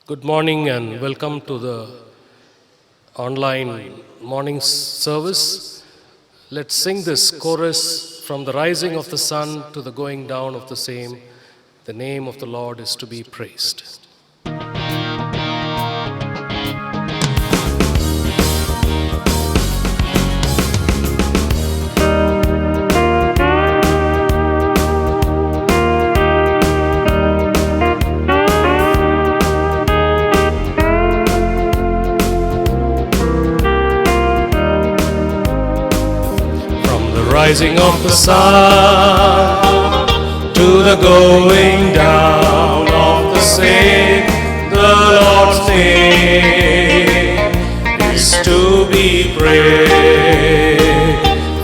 Good morning and welcome to the online morning service. Let's sing this chorus from the rising of the sun to the going down of the same. The name of the Lord is to be praised. Rising of the sun to the going down of the same, the Lord's name is to be praised.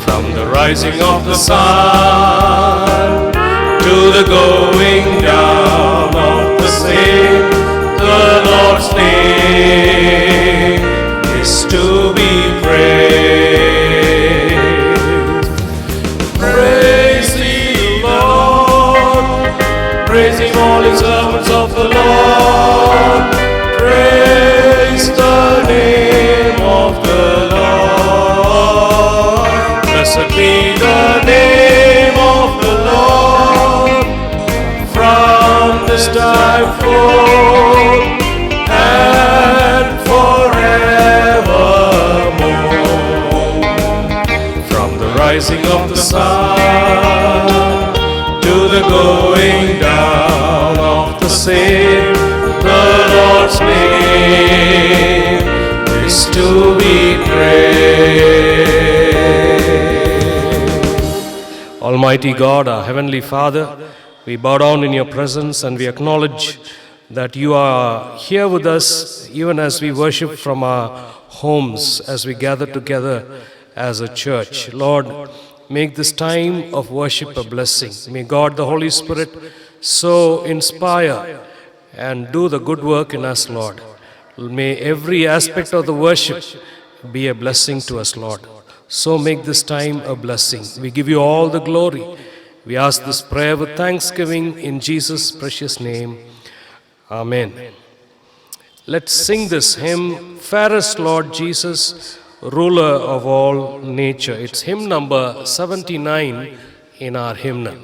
From the rising of the sun to the going down of the same, the Lord's name is to be praised. Praising all his servants of the Lord. Praise the name of the Lord. Blessed be the name of the Lord from this time forth and forevermore. From the rising of the sun to the going down of the same, the Lord's name is to be praised. Almighty God, our Heavenly Father, we bow down in your presence and we acknowledge that you are here with us even as we worship from our homes, as we gather together as a church. Lord, make this time of worship a blessing. May God the Holy Spirit so inspire and do the good work in us, Lord. May every aspect of the worship be a blessing to us, Lord. So make this time a blessing. We give you all the glory. We ask this prayer with thanksgiving in Jesus' precious name. Amen. Let's sing this hymn, Fairest Lord Jesus, Ruler of all nature. It's hymn number 79 in our hymnal.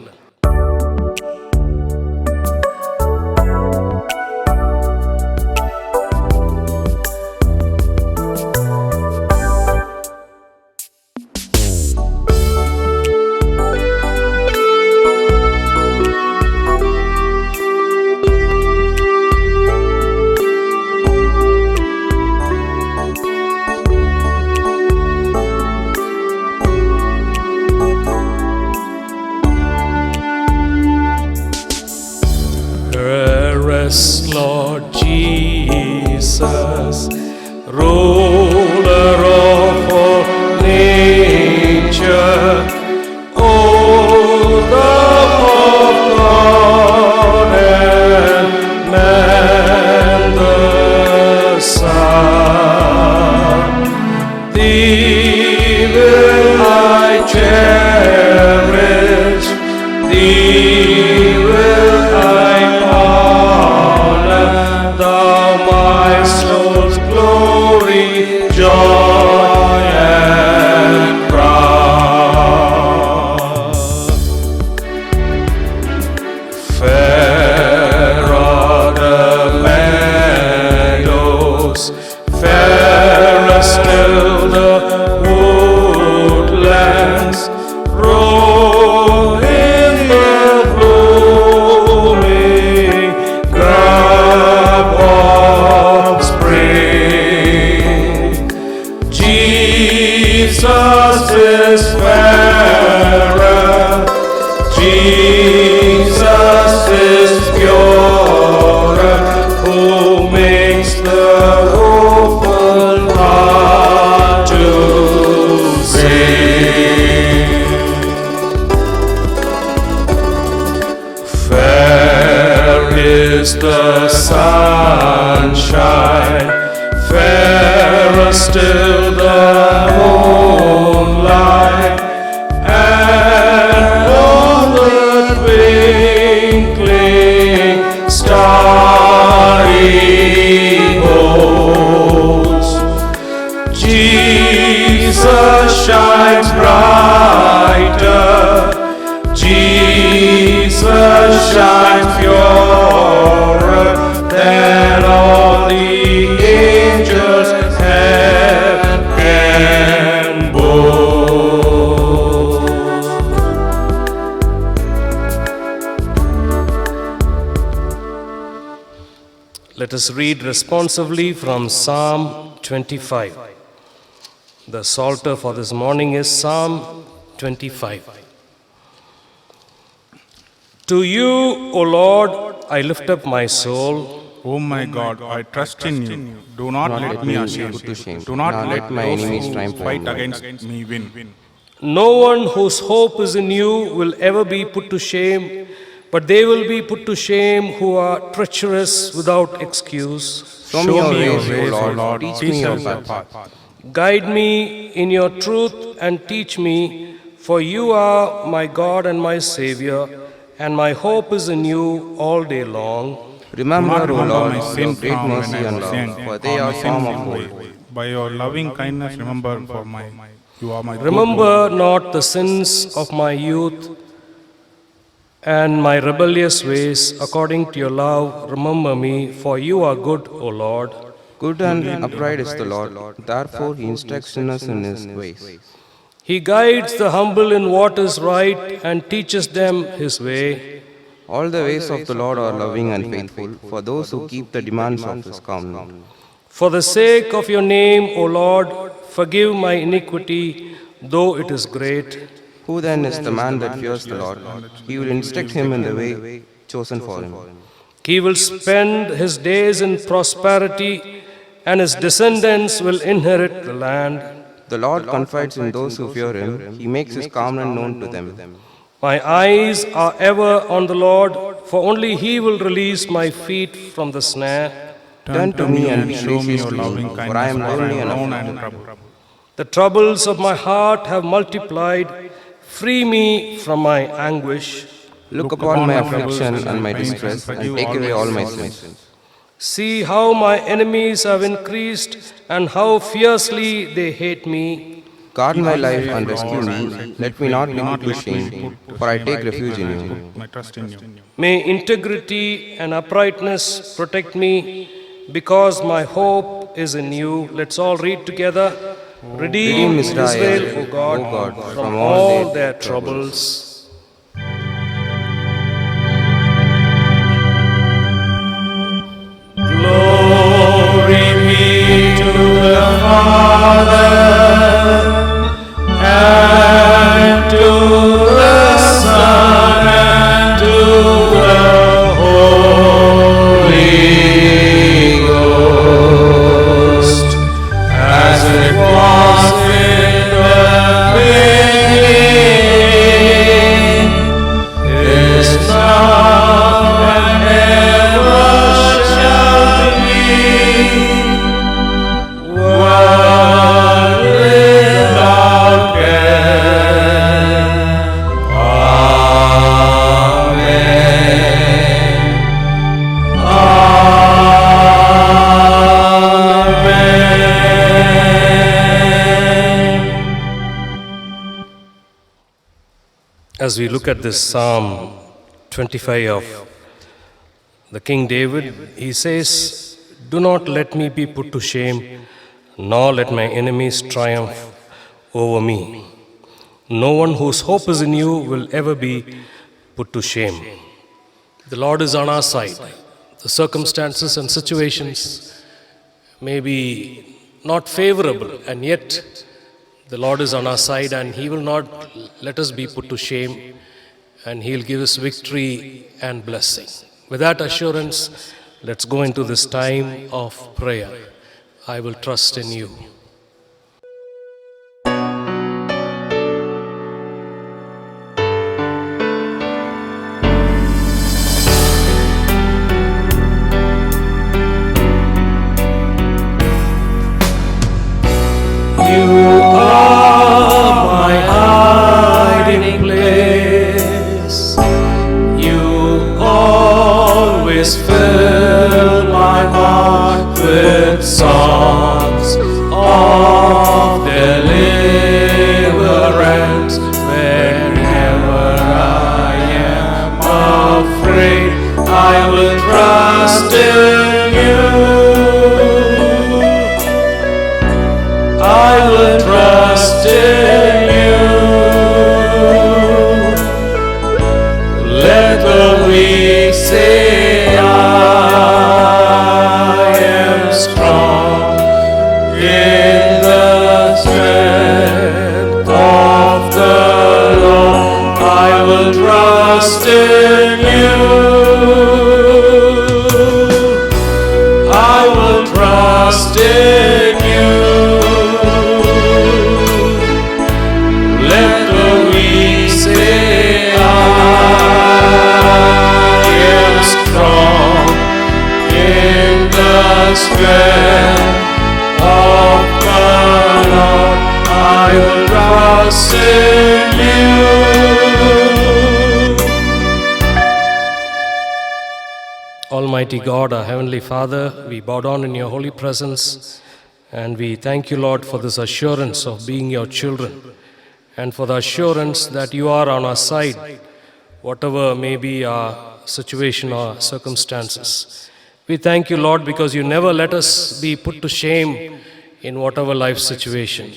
Lord Jesus, ruler of all nature, oh, the of God and man the Son. Thee will I cherish, thee will I joy and crown. Fair are the meadows, fairer still the woodlands, roll in the blooming grove of spring. Jesus is fairer, Jesus is purer, who makes the open heart to sing. Fair is the sunshine, fairer still the moonlight, and all the twinkling starry Jesus shines brighter. Jesus shines purer than all the angels heaven can boast. Let us read responsively from Psalm 25. The psalter for this morning is Psalm 25. To you, O Lord, I lift up my soul. O my God, I trust in you. Do not let me ashamed. Do not let my enemies triumph fight against me win. No one whose hope is in you will ever be put to shame, but they will be put to shame who are treacherous without excuse. Show me your ways, O Lord. Teach me your path. Guide me in your truth and teach me, for you are my God and my Savior, and my hope is in you all day long. Remember, O Lord, your great mercy and love, for they are from of old. By your loving kindness, remember you are my Remember not the sins of my youth and my rebellious ways. According to your love, remember me, for you are good, O Lord. Good and upright is the Lord, therefore he instructs sinners in his ways. He guides the humble in what is right and teaches them his way. All the ways of the Lord are loving and faithful for those who keep the demands of his covenant. For the sake of your name, O Lord, forgive my iniquity, though it is great. Who then is the man that fears the Lord? He will instruct him in the way chosen for him. He will spend his days in prosperity, and his descendants will inherit the land. The Lord confides in those who fear him. He makes his covenant known to them. My eyes are ever on the Lord, for only he will release my feet from the snare. Turn to me and be show me gracious your to loving me, kindness, for I am lonely and alone afflicted. and troubled. The troubles of my heart have multiplied. Free me from my anguish. Look upon my affliction and my distress, and take away all my sins. See how my enemies have increased, and how fiercely they hate me. Guard my life and rescue me. Let me not be put to shame, for I take refuge in you. My trust in you. May integrity and uprightness protect me, because my hope is in you. Let's all read together. Redeem Israel, O God, from all their troubles. Glory be to the Father, and to the Son, and to the Holy Ghost, as it was in the beginning, is now, and ever shall be, world without end. Amen. Amen. As we look at this Psalm 25 of the King David, he says, "Do not let me be put to shame, nor let my enemies triumph over me. No one whose hope is in you will ever be put to shame." The Lord is on our side. The circumstances and situations may be not favorable, and yet the Lord is on our side, and he will not let us be put to shame, and he'll give us victory and blessing. With that assurance, let's go into this time of prayer. I will trust in you. You are my hiding place. You always fill my heart with songs trust in you. Almighty God, our Heavenly Father, we bow down in your holy presence and we thank you, Lord, for this assurance of being your children and for the assurance that you are on our side, whatever may be our situation or circumstances. We thank you, Lord, because you never let us be put to shame in whatever life situation.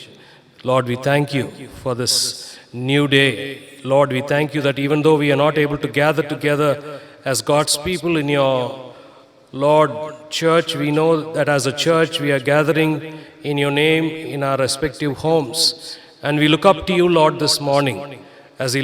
Lord, we thank you for this new day. Lord, we thank you that even though we are not able to gather together as God's people in your Lord church, we know that as a church we are gathering in your name in our respective homes. And we look up to you, Lord, this morning. As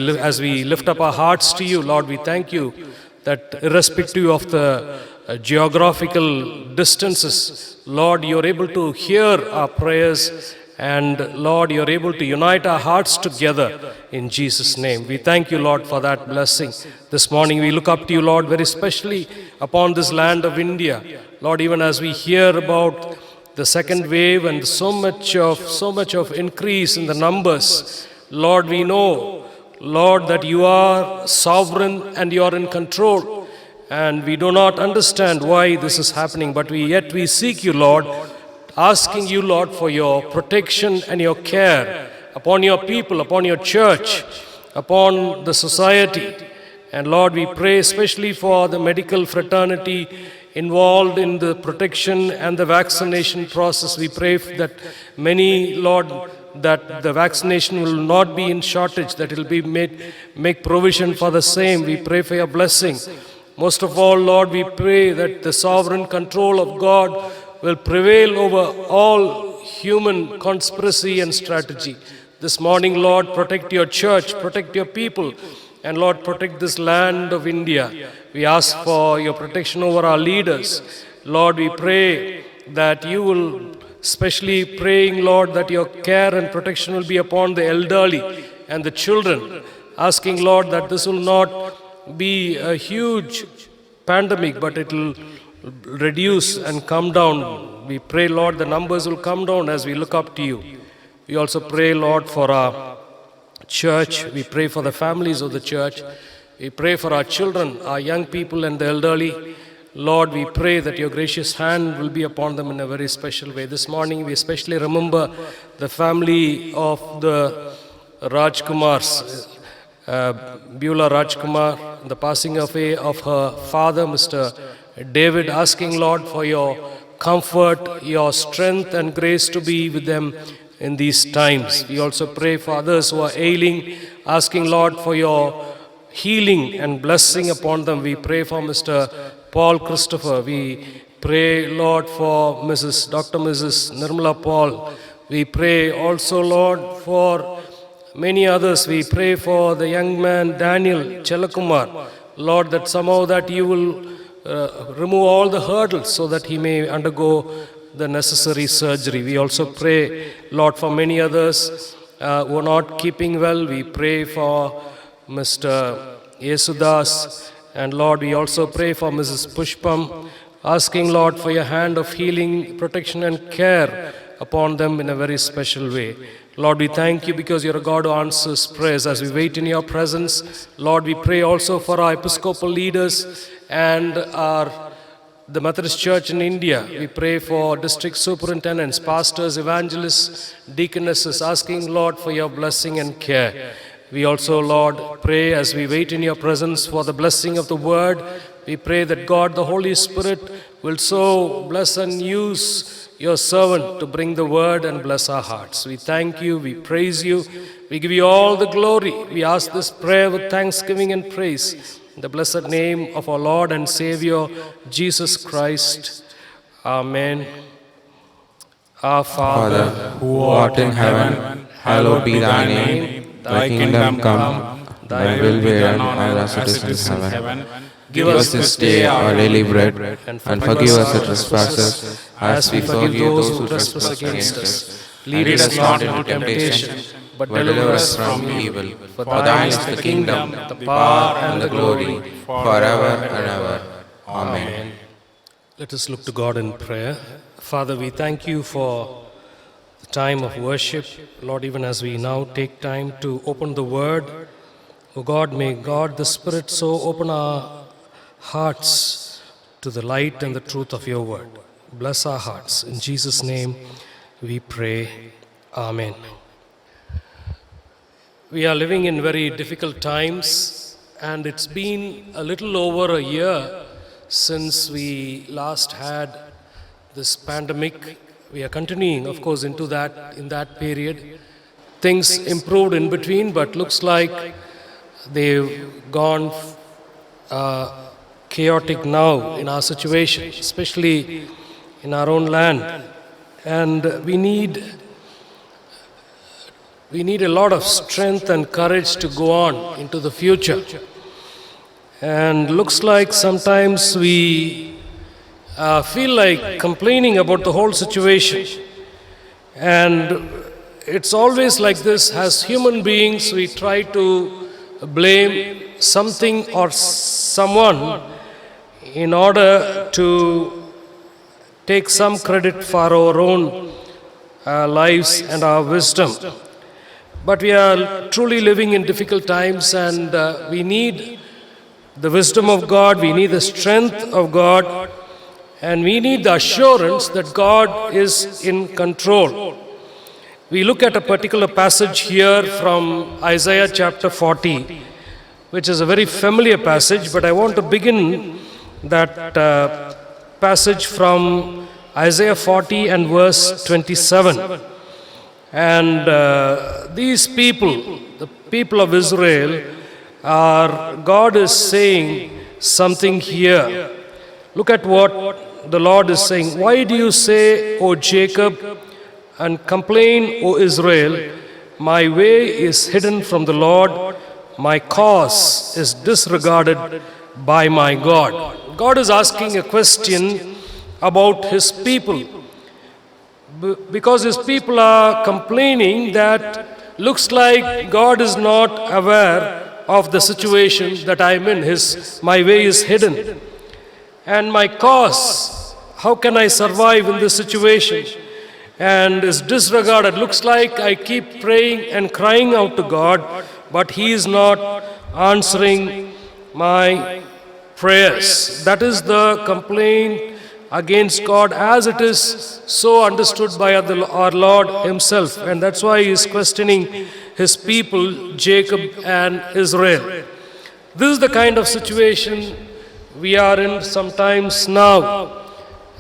we lift up our hearts to you, Lord, we thank you that irrespective of the geographical distances, Lord, you are able to hear our prayers, and Lord, you are able to unite our hearts together in Jesus' name. We thank you, Lord, for that blessing. This morning we look up to you, Lord, very specially upon this land of India. Lord, even as we hear about the second wave and so much of increase in the numbers, Lord, we know, Lord, that you are sovereign and you are in control. And we do not understand why this is happening, but yet we seek you, Lord, asking you, Lord, for your protection and your care upon your people, upon your church, upon the society. And Lord, we pray especially for the medical fraternity involved in the protection and the vaccination process. We pray that many, Lord, that the vaccination will not be in shortage, that it will be make provision for the same. We pray for your blessing. Most of all, Lord, we pray that the sovereign control of God will prevail over all human conspiracy and strategy. This morning, Lord, protect your church, protect your people, and Lord, protect this land of India. We ask for your protection over our leaders. Lord, we pray that you will, especially praying, Lord, that your care and protection will be upon the elderly and the children. Asking, Lord, that this will not be a huge pandemic, but it will reduce and come down. We pray, Lord, the numbers will come down as we look up to you. We also pray, Lord, for our church. We pray for the families of the church. We pray for our children, our young people and the elderly. Lord, we pray that your gracious hand will be upon them in a very special way. This morning we especially remember the family of the Rajkumars, Beulah Rajkumar, the passing away of her father, Mr. David, asking, Lord, for your comfort, your strength and grace to be with them in these times. We also pray for others who are ailing, asking, Lord, for your healing and blessing upon them. We pray for Mr. Paul Christopher. We pray, Lord, for Dr. Mrs. Nirmala Paul. We pray also, Lord, for many others. We pray for the young man Daniel Chelakumar. Lord, that somehow that you will remove all the hurdles so that he may undergo the necessary surgery. We also pray, Lord, for many others who are not keeping well. We pray for Mr. Yesudas, and Lord, we also pray for Mrs. Pushpam, asking, Lord, for your hand of healing, protection and care upon them in a very special way. Lord, we thank you because you're a God who answers prayers. As we wait in your presence, Lord, we pray also for our Episcopal leaders and the Methodist Church in India. We pray for district superintendents, pastors, evangelists, deaconesses, asking, Lord, for your blessing and care. We also, Lord, pray as we wait in your presence for the blessing of the word. We pray that God, the Holy Spirit, will so bless and use your servant to bring the word and bless our hearts. We thank you, we praise you, we give you all the glory. We ask this prayer with thanksgiving and praise in the blessed name of our Lord and Savior, Jesus Christ. Amen. Our Father, who art in heaven, hallowed be thy name. Thy kingdom come, thy will be done on earth as it is in heaven. Give us this day our daily bread, and forgive us our trespasses, as we forgive those who trespass against us. Lead us not into temptation, but deliver us from evil. For thine is the kingdom, the power, and the glory, forever and ever. Amen. Let us look to God in prayer. Father, we thank you for the time of worship. Lord, even as we now take time to open the Word, O God, may God the Spirit so open our hearts to the light and the truth of your Word. Bless our hearts. In Jesus' name we pray. Amen. We are living in very difficult times, and it's been a little over a year since we last had this pandemic. We are continuing, of course, in that period. Things improved in between, but looks like they've gone chaotic now in our situation, especially in our own land. And we need a lot of strength and courage to go on into the future. And looks like sometimes we feel like complaining about the whole situation. And it's always like this. As human beings, we try to blame something or someone in order to take some credit for our own lives and our wisdom. But we are truly living in difficult times, and we need the wisdom of God, we need the strength of God, and we need the assurance that God is in control. We look at a particular passage here from Isaiah chapter 40, which is a very familiar passage, but I want to begin that passage from Isaiah 40 and verse 27. And these people, the people of Israel, God is saying something here. Look at what the Lord is saying. Why do you say, O Jacob, and complain, O Israel, my way is hidden from the Lord, my cause is disregarded by my God. God is asking a question about his people, because his people are complaining that looks like God is not aware of the situation that I'm in. My way is hidden. And my cause, how can I survive in this situation? And is disregarded. Looks like I keep praying and crying out to God, but he is not answering my prayers. That is the complaint against God, as it is so understood by our Lord himself. And that's why he is questioning his people, Jacob and Israel. This is the kind of situation we are in sometimes now.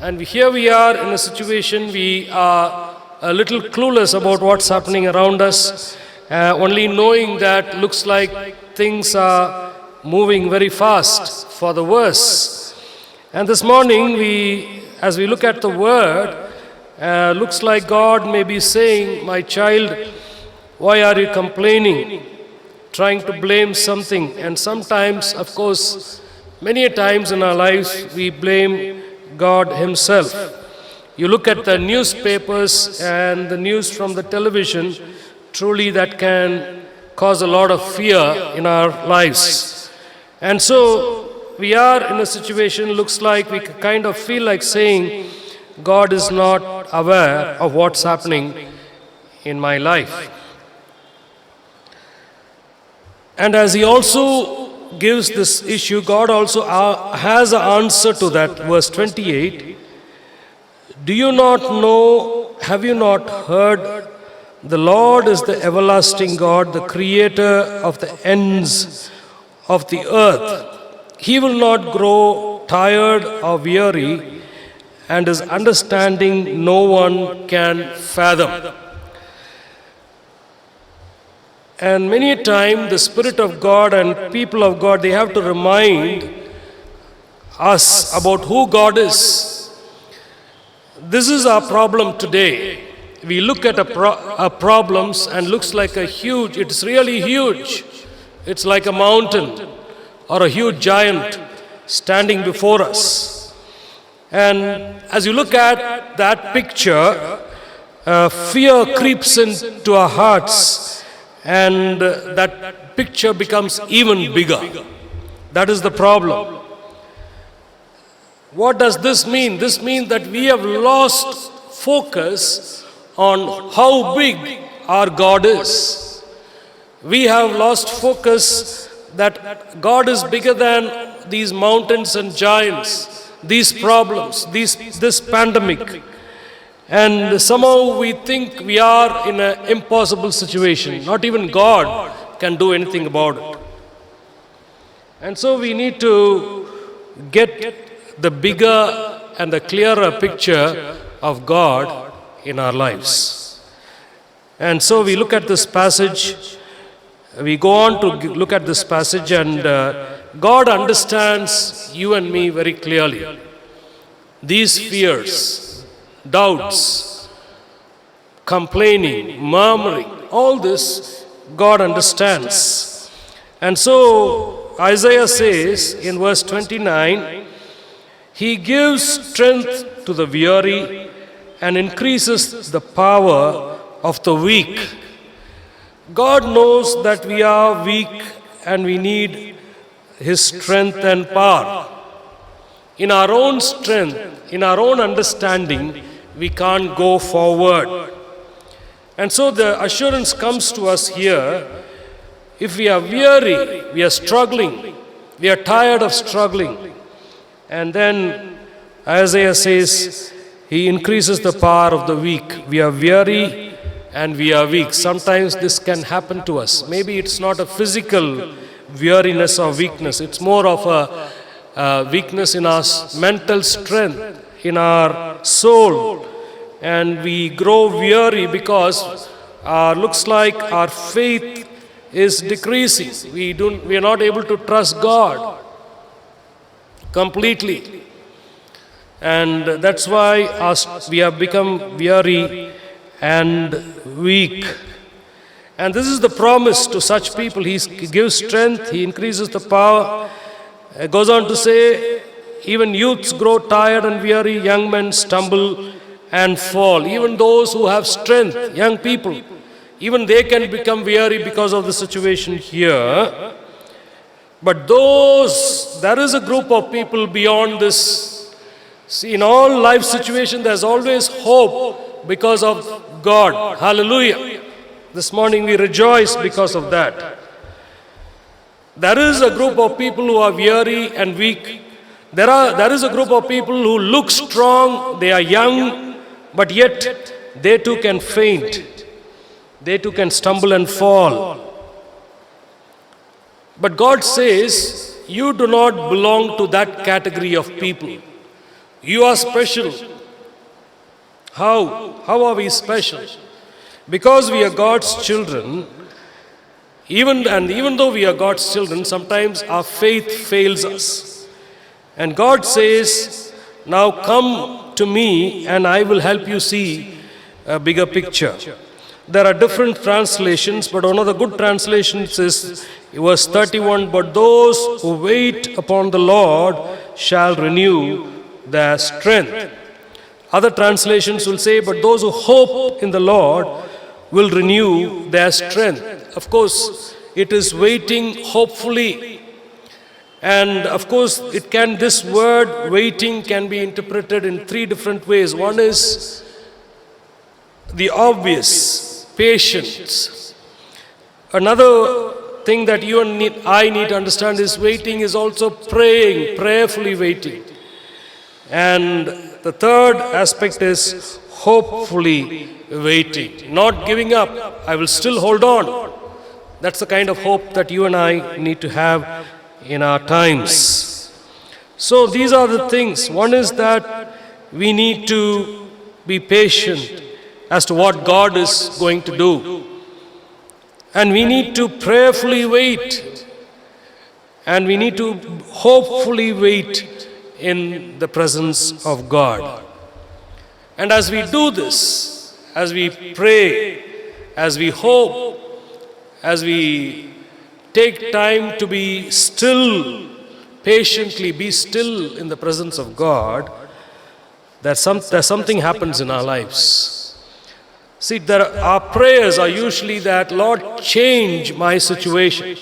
And here we are in a situation, we are a little clueless about what's happening around us, only knowing that looks like things are moving very fast for the worse. And this morning, as we look at the word, looks like God may be saying, my child, why are you complaining, trying to blame something? And sometimes, of course, many a times in our lives, we blame God himself. You look at the newspapers and the news from the television, truly that can cause a lot of fear in our lives. And so we are in a situation, looks like we kind of feel like saying, God is not aware of what's happening in my life. And as he also gives this issue, God also has an answer to that. Verse 28, do you not know, have you not heard, the Lord is the everlasting God, the creator of the ends of the earth. He will not grow tired or weary, and his understanding no one can fathom. And many a time the Spirit of God and people of God, they have to remind us about who God is. This is our problem today. We look at our problems and looks like it's really huge. It's like a mountain or a huge giant standing before us. And as you look at that picture, fear creeps into our hearts, and that picture becomes even bigger. That is the problem. What does this mean? This means that we have lost focus on how big our God is. We have lost focus that God is bigger than these mountains and giants, these problems, this pandemic. And somehow we think we are in an impossible situation. Not even God can do anything about it. And so we need to get the bigger and the clearer picture of God in our lives. And so we look at this passage, we go on to look at this passage, and God understands you and me very clearly. These fears, doubts, complaining, murmuring, all this God understands. And so Isaiah says in verse 29, He gives strength to the weary and increases the power of the weak. God knows that we are weak and we need His strength and power. In our own strength, in our own understanding, we can't go forward. And so the assurance comes to us here. If we are weary, we are struggling, we are tired of struggling. And then Isaiah says, He increases the power of the weak. We are weary and we are weak. Sometimes this can happen to us. Maybe it's not a physical weariness or weakness. It's more of a weakness in our mental strength, in our soul. And we grow weary because looks like our faith is decreasing. We are not able to trust God completely. And that's why we have become weary and weak. And this is the promise to such people. He gives strength, He increases the power. It goes on to say, even youths grow tired and weary, young men stumble and fall. Even those who have strength, young people, even they can become weary because of the situation here. But there is a group of people beyond this. See, in all life situations, there's always hope because of God. Hallelujah. This morning we rejoice because of that. There is a group of people who are weary and weak. There is a group of people who look strong, they are young, but yet they too can faint. They too can stumble and fall. But God says, you do not belong to that category of people. You are special. How? How are we special? Because we are God's children, even though we are God's children, sometimes our faith fails us. And God says, now come to me and I will help you see a bigger picture. There are different translations, but one of the good translations is verse 31, but those who wait upon the Lord shall renew their strength. Other translations will say, but those who hope in the Lord will renew their strength. Of course, it is waiting hopefully. And of course, this word waiting can be interpreted in three different ways. One is the obvious, patience. Another thing that you and I need to understand is waiting is also praying, prayerfully waiting. And the third aspect is hopefully waiting, not giving up. I will still hold on. That's the kind of hope that you and I need to have in our times. So these are the things. One is that we need to be patient as to what God is going to do. And we need to prayerfully wait. And we need to hopefully wait in the presence of God. And as we do this, as we pray, as we hope, as we take time to be still, patiently be still in the presence of God, there's something happens in our lives. See, our prayers are usually that, Lord, change my situation.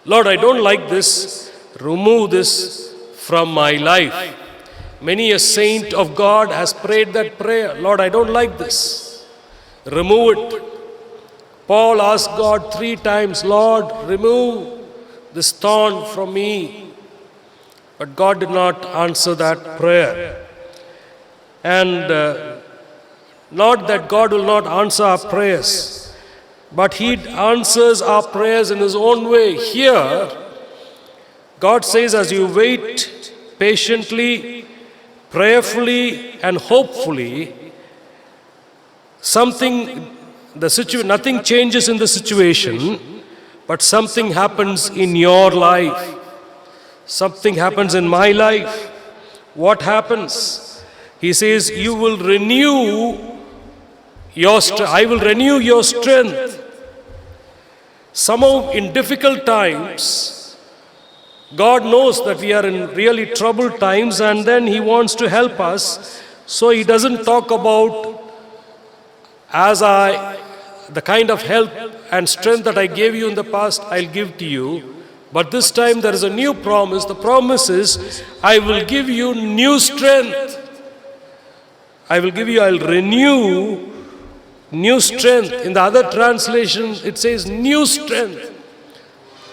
Lord, I don't like this. Remove this from my life. Many a saint of God has prayed that prayer. Lord, I don't like this. remove it. Paul asked God 3 times, Lord, remove this thorn from me. But God did not answer that prayer. And not that God will not answer our prayers, but He answers our prayers in His own way. Here, God says, as you wait patiently, prayerfully, and hopefully, nothing changes in the situation, but something happens in your life. Something happens in my life. What happens? He says, you will renew your strength. I will renew your strength. Somehow in difficult times, God knows that we are in really troubled times, and then He wants to help us. So He doesn't talk about the kind of help and strength that I gave you in the past, I'll give to you. But this time there is a new promise. The promise is, I will give you new strength. I'll renew new strength. In the other translation, it says new strength.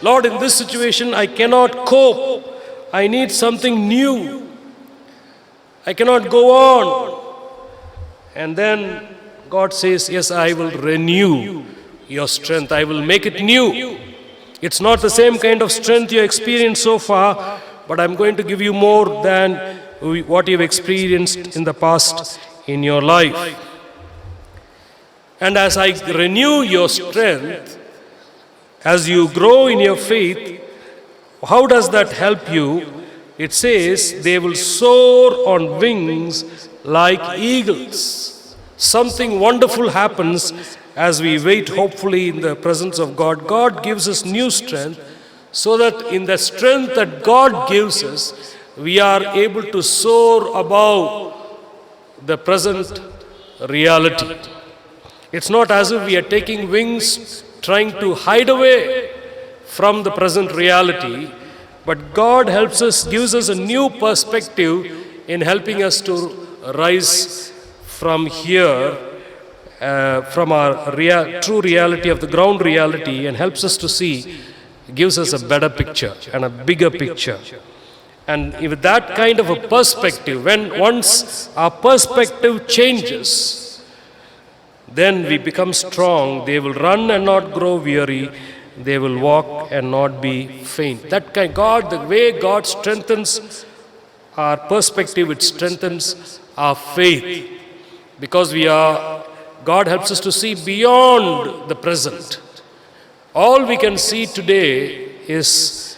Lord, in this situation, I cannot cope. I need something new. I cannot go on. And then God says, yes, I will renew your strength. I will make it new. It's not the same kind of strength you experienced so far, but I'm going to give you more than what you've experienced in the past in your life. And as I renew your strength, as you grow in your faith, how does that help you? It says, they will soar on wings like eagles. Something wonderful happens as we wait hopefully in the presence of God. God gives us new strength, so that in the strength that God gives us, we are able to soar above the present reality. It's not as if we are taking wings trying to hide away from the present reality, but God helps us, gives us a new perspective in helping us to rise from here, from our true reality of the ground reality, and helps us to see, gives us a better picture and a bigger picture. And with that kind of a perspective, once our perspective changes, then we become strong. They will run and not grow weary. They will walk and not be faint. The way God strengthens our perspective, it strengthens our faith. Because God helps us to see beyond the present. All we can see today is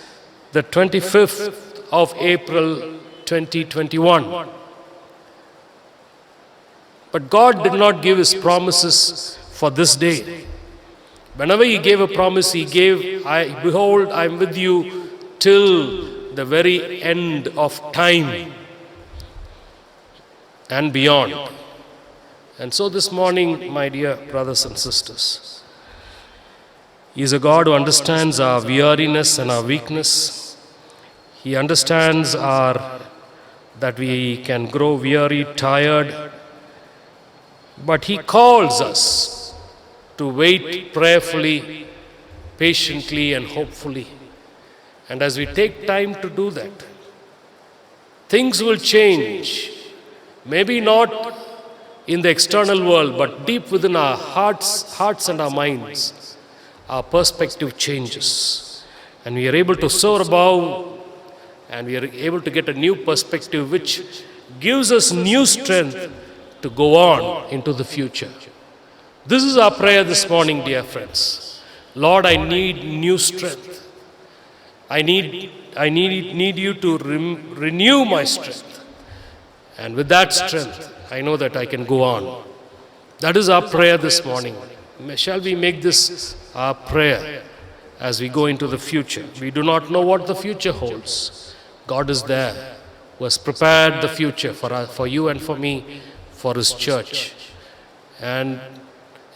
the 25th of April 2021. But God did not give His promises for this day. Whenever He gave a promise, He gave, behold, I am with you till the very end of time and beyond. And so this morning, my dear brothers and sisters, He is a God who understands our weariness and our weakness. He understands that we can grow weary, tired, but He calls us to wait prayerfully, patiently, and hopefully. And as we take time to do that, things will change. Maybe not in the external world, but deep within our hearts and our minds, our perspective changes. And we are able to soar above, and we are able to get a new perspective which gives us new strength to go on into the future. This is our prayer this morning, dear friends. Lord, I need new strength. I need you to renew my strength. And with that strength, I know that I can go on. That is our prayer this morning. Shall we make this our prayer as we go into the future? We do not know what the future holds. God is there, who has prepared the future for you and for me, for His church, and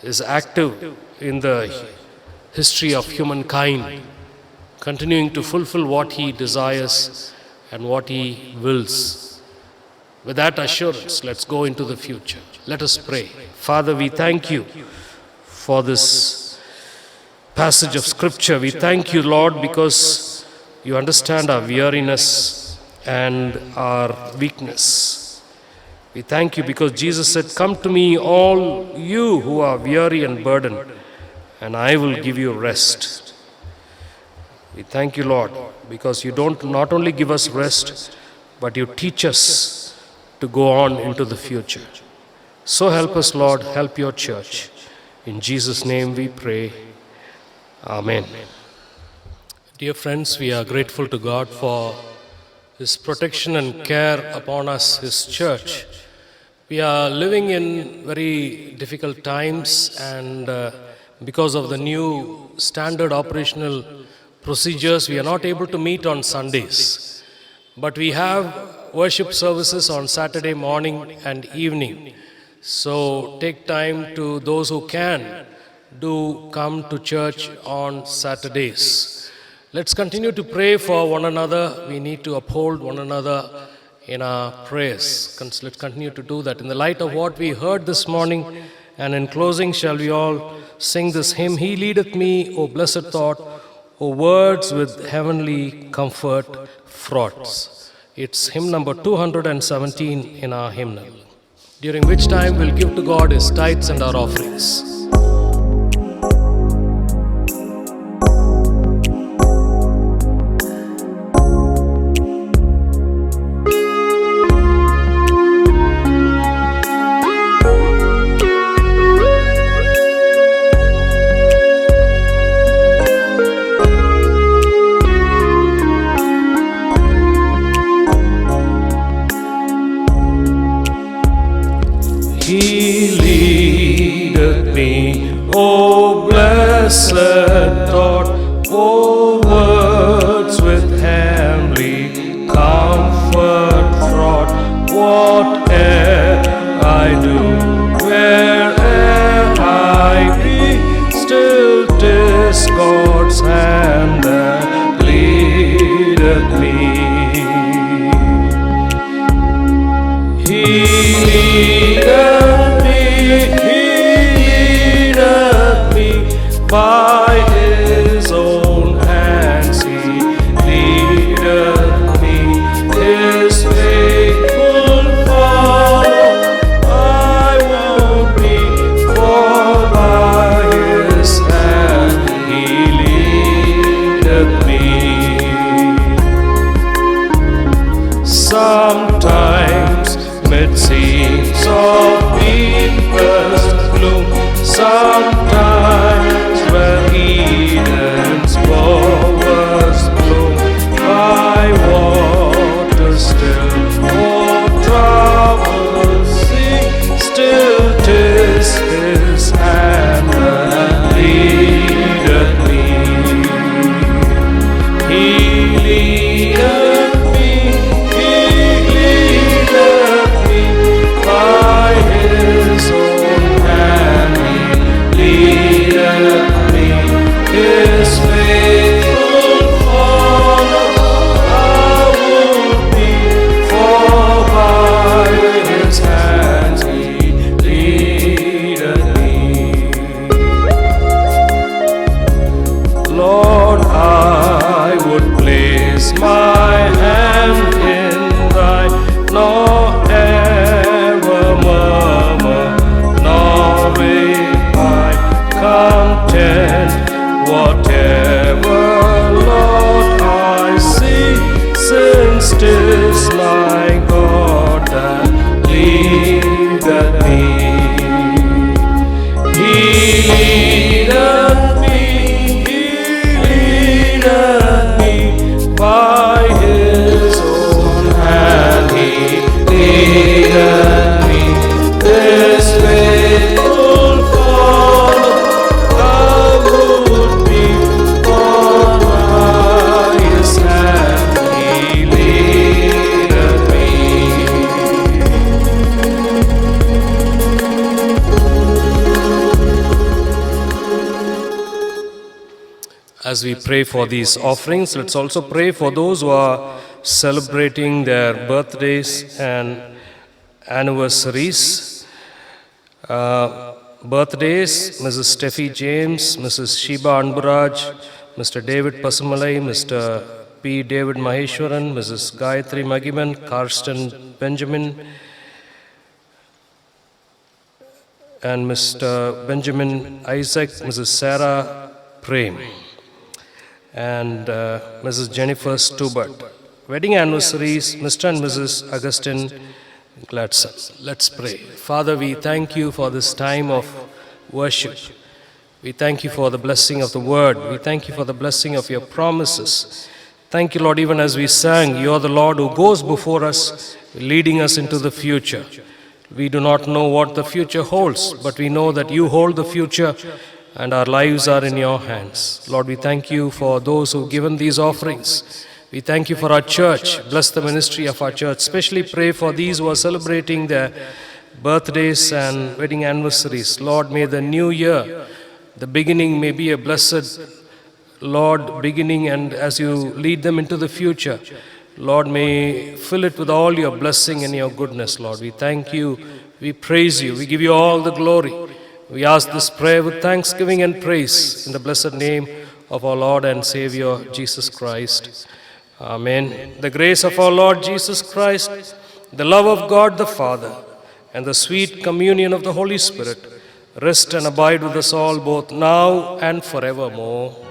is active in the history of humankind, continuing to fulfill what He desires and what He wills. With that assurance, let's go into the future. Let us pray. Father, we thank you for this passage of Scripture. We thank you, Lord, because you understand our weariness and our weakness. We thank you because Jesus said, "Come to me, all you who are weary and burdened, and I will give you rest." We thank you, Lord, because you don't not only give us rest, but you teach us to go on into the future. So help us, Lord, help your church. In Jesus' name we pray. Amen. Dear friends, we are grateful to God for His protection and care upon us, His church. We are living in very difficult times, and because of the new standard operational procedures, we are not able to meet on Sundays. But we have worship services on Saturday morning and evening. So take time to, those who can, do come to church on Saturdays. Let's continue to pray for one another. We need to uphold one another in our prayers. Let's continue to do that. In the light of what we heard this morning, and in closing, shall we all sing this hymn, "He leadeth me, O blessed thought, O words with heavenly comfort fraught." It's hymn number 217 in our hymnal, during which time we'll give to God His tithes and our offerings. He leadeth me, O blessed thought, O words with heavenly comfort fraught. Whate'er I do, where'er I be, still 'tis God's hand that leadeth me. He leadeth me by His own hands. He leadeth me, His faithful follow. I won't be, for by His hand He leadeth me. Sometimes mid scenes of deepest gloom, sometimes where Eden's bowers bloom, by waters still, or troubled sea, still 'tis His hand that leadeth me. He leadeth me, He leadeth me by His own hand. He leadeth me, His faithful follow. I won't be, for by His hands He leadeth me. Lord, I would place my hand in Thine, nor ever murmur, nor repine, content whatever, Lord, I see, since 'tis my God that leadeth me. He leadeth me, He leadeth me by His own hand. He leadeth me, His faithful follow. I would be, for by His hand He leadeth me. As we pray for these offerings, let's also pray for those who are celebrating their birthdays and anniversaries. Birthdays, Mrs. Steffi James, Mrs. Sheba Anburaj, Mr. David Pasumalai, Mr. P. David Maheshwaran, Mrs. Gayatri Magiman, Karsten Benjamin, and Mr. Benjamin Isaac, Mrs. Sarah Prem, and Mrs. Jennifer Stubert. Wedding anniversaries, Mr. and Mrs. Augustine Gladson. Let's pray. Father, we thank you for this time of worship. We thank you for the blessing of the word. We thank you for the blessing of your promises. Thank you, Lord, even as we sang, you are the Lord who goes before us, leading us into the future. We do not know what the future holds, but we know that you hold the future and our lives are in your hands. Lord, we thank you for those who have given these offerings. We thank you for our church. Bless the ministry of our church. Especially pray for these who are celebrating their birthdays and wedding anniversaries. Lord, may the new year, the beginning may be a blessed, Lord, beginning, and as you lead them into the future, Lord, may fill it with all your blessing and your goodness, Lord. We thank you. We praise you. We give you all the glory. We ask this prayer with thanksgiving and praise in the blessed name of our Lord and Savior, Jesus Christ. Amen. The grace of our Lord Jesus Christ, the love of God the Father, and the sweet communion of the Holy Spirit rest and abide with us all both now and forevermore.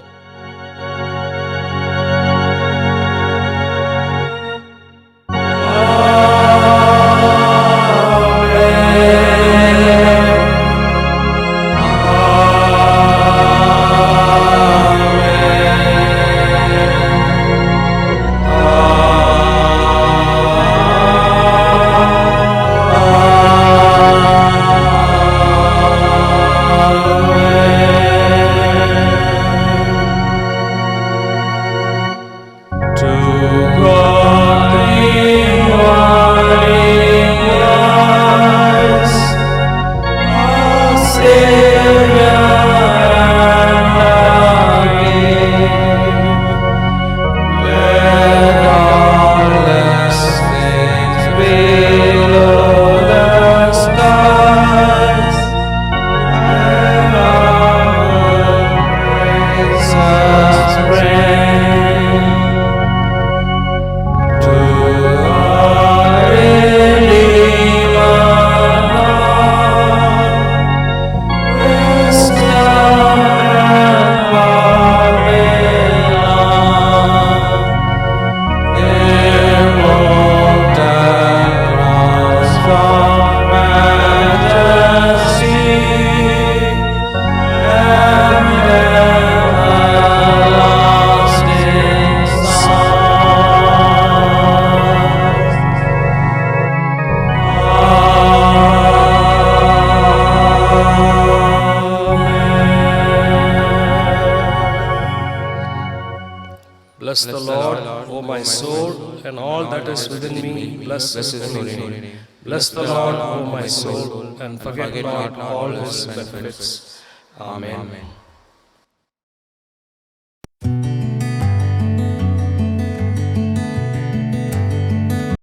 Bless the Lord, O my soul, and all that is within me, bless his holy name. Bless the Lord, O my soul, and forget not all his benefits. Amen.